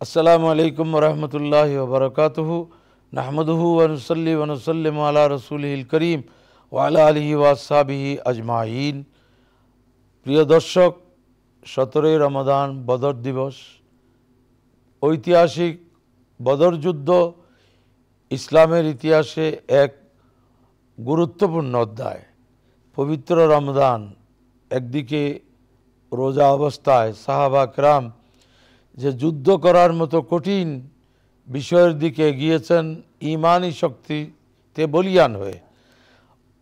अस्सलामु अलैकुम वरहमतुल्लाहि वबरकातुहु नहमदुहु व नुसल्ली व नुसल्लिमु अला रसूलिहिल करीम व अला आलिहि व আসহাবিহি আজমাইন। প্রিয় দর্শক, 17 রমাদান বদর দিবস, ঐতিহাসিক বদর যুদ্ধ ইসলামের ইতিহাসে এক গুরুত্বপূর্ণ অধ্যায়। পবিত্র রমজান, একদিকে রোজা অবস্থায় সাহাবা কেরাম যে যুদ্ধ করার মতো কঠিন বিষয়ের দিকে এগিয়েছেন ঈমানি শক্তিতে বলীয়ান হয়ে।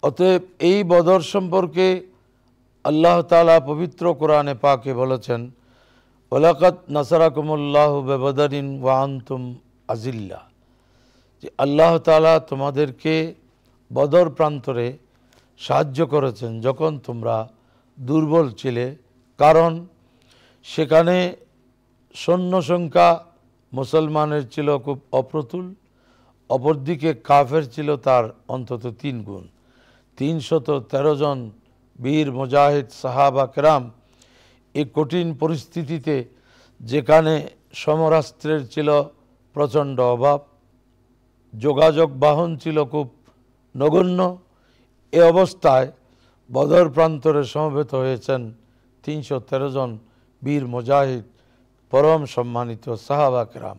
অতএব এই বদর সম্পর্কে আল্লাহ তাআলা পবিত্র কোরআনে পাকে বলেছেন, ওয়ালাকাদ নাসারাকুমুল্লাহু বিবদরিন ওয়া আনতুম আযিল্লা, যে আল্লাহ তাআলা তোমাদেরকে বদর প্রান্তরে সাহায্য করেছেন যখন তোমরা দুর্বল ছিলে, কারণ সেখানে সৈন্য সংখ্যা মুসলমানের ছিল খুব অপ্রতুল, অপরদিকে কাফের ছিল তার অন্তত 3 গুণ। 313 জন বীর মুজাহিদ সাহাবা কেরাম এই কঠিন পরিস্থিতিতে, যেখানে সমরাস্ত্রের ছিল প্রচণ্ড অভাব, যোগাযোগ বাহন ছিল খুব নগণ্য, এ অবস্থায় বদর প্রান্তরে সমবেত হয়েছেন 313 জন বীর মুজাহিদ, পরম সম্মানিত সাহাবা কেরাম।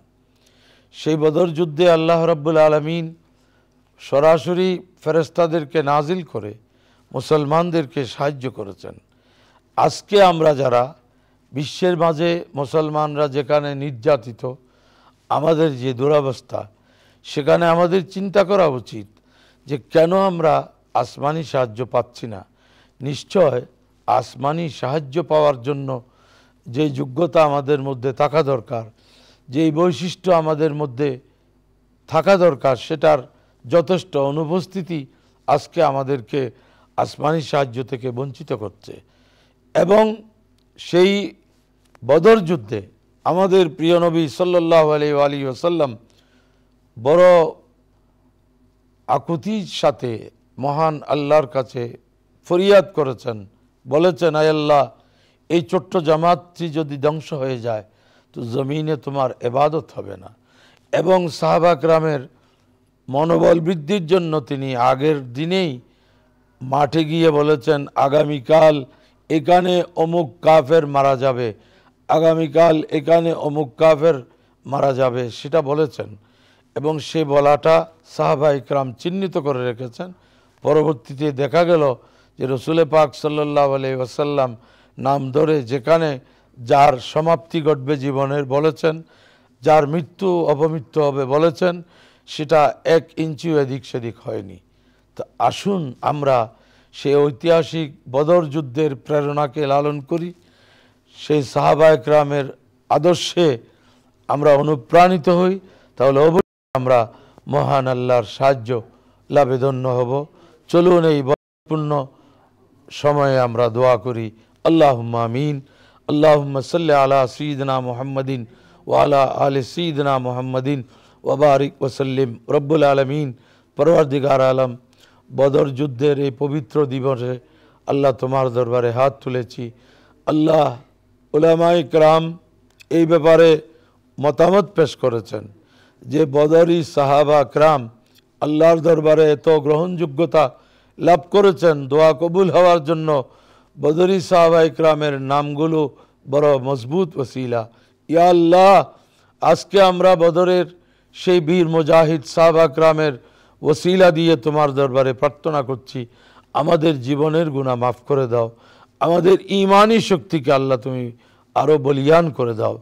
সেই বদর যুদ্ধে আল্লাহ রাব্বুল আলামিন সরাসরি ফেরেশতাদেরকে নাজিল করে মুসলমানদেরকে সাহায্য করেছেন। আজকে আমরা যারা বিশ্বের মাঝে মুসলমানরা যেখানে নির্যাতিত, আমাদের যে দুরবস্থা, সেখানে আমাদের চিন্তা করা উচিত যে কেন আমরা আসমানি সাহায্য পাচ্ছি না। নিশ্চয় আসমানি সাহায্য পাওয়ার জন্য যে যোগ্যতা আমাদের মধ্যে থাকা দরকার, যেই বৈশিষ্ট্য আমাদের মধ্যে থাকা দরকার, সেটার যথেষ্ট অনুপস্থিতি আজকে আমাদেরকে আসমানি সাহায্য থেকে বঞ্চিত করছে। এবং সেই বদর যুদ্ধে আমাদের প্রিয় নবী সাল্লাল্লাহু আলাইহি ওয়াসাল্লাম বড় আকুতির সাথে মহান আল্লাহর কাছে ফরিয়াদ করেছেন, বলেছেন, আয় আল্লাহ, এই ছোট্ট জামাতটি যদি ধ্বংস হয়ে যায় তো জমিনে তোমার ইবাদত হবে না। এবং সাহাবা কেরামের মনোবল বৃদ্ধির জন্য তিনি আগের দিনেই মাঠে গিয়ে বলেছেন, আগামীকাল এখানে অমুক কাফের মারা যাবে, আগামীকাল এখানে অমুক কাফের মারা যাবে, সেটা বলেছেন। এবং সে বলাটা সাহাবা ইকরাম চিহ্নিত করে রেখেছেন। পরবর্তীতে দেখা গেল যে রসুল পাক সাল্লাল্লাহু আলাইহি ওয়াসাল্লাম নাম ধরে যেখানে যার সমাপ্তি ঘটবে জীবনের বলেছেন, যার মৃত্যু অপমৃত্যু হবে বলেছেন, সেটা 1 ইঞ্চিও এদিক সেদিক হয়নি। তো আসুন আমরা সেই ঐতিহাসিক বদর যুদ্ধের প্রেরণাকে লালন করি, সেই সাহাবা একরামের আদর্শে আমরা অনুপ্রাণিত হই, তাহলে অবশ্যই আমরা মহান আল্লাহর সাহায্য লাভে ধন্য হব। চলুন এই বরকতপূর্ণ সময়ে আমরা দোয়া করি। আল্লাহুম্মা আমিন। আল্লাহুম্মা সাল্লি আলা সাইয়্যিদিনা মুহাম্মাদিন ওয়া আলা আলি সাইয়্যিদিনা মুহাম্মাদিন ওয়া বারিক ওয়া সাল্লিম। রব্বুল আলামিন, পরওয়ারদিগার আলম, বদর যুদ্ধের এই পবিত্র দিবসে আল্লাহ তোমার দরবারে হাত তুলেছি। আল্লাহ, উলামায়ে কেরাম এই ব্যাপারে মতামত পেশ করেছেন যে বদরি সাহাবা কেরাম আল্লাহর দরবারে এত গ্রহণযোগ্যতা লাভ করেছেন, দোয়া কবুল হওয়ার জন্য বদরি সাহাবা ইকরামের নামগুলো বড় মজবুত ওসিলা। ইয়া আল্লাহ, আজকে আমরা বদরের সেই বীর মুজাহিদ সাহাবা ইকরামের ওসিলা দিয়ে তোমার দরবারে প্রার্থনা করছি, আমাদের জীবনের গুনাহ মাফ করে দাও, আমাদের ঈমানি শক্তিকে আল্লাহ তুমি আরও বলিয়ান করে দাও।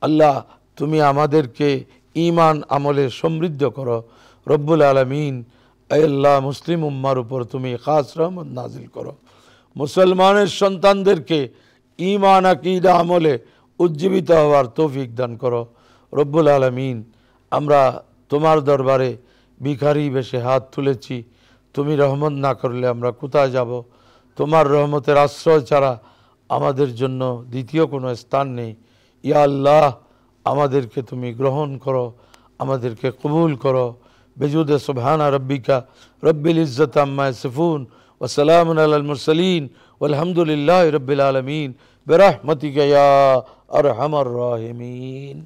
আল্লাহ, তুমি আমাদেরকে ঈমান আমলে সমৃদ্ধ করো। রব্বুল আলামিন, আয় আল্লাহ, মুসলিম উম্মার উপর তুমি খাস রহমত নাজিল করো। মুসলমানের সন্তানদেরকে ঈমান আকীদা আমলে উজ্জীবিত হওয়ার তৌফিক দান করো। রব্বুল আলামিন, আমরা তোমার দরবারে ভিখারি বেশে হাত তুলেছি, তুমি রহমত না করলে আমরা কোথায় যাব? তোমার রহমতের আশ্রয় ছাড়া আমাদের জন্য দ্বিতীয় কোনো স্থান নেই। ইয়া আল্লাহ, আমাদেরকে তুমি গ্রহণ করো, আমাদেরকে কবুল করো। বেজুদে সুবহানা রব্বিকা রব্বিল ইজ্জাতি আম্মা ইয়াসিফুন ওয়া সালামুন আলাল মুরসালিন ওয়ালহামদুলিল্লাহি রাব্বিল আলামিন বিরহমাতিকা ইয়া আরহামার রাহিমিন।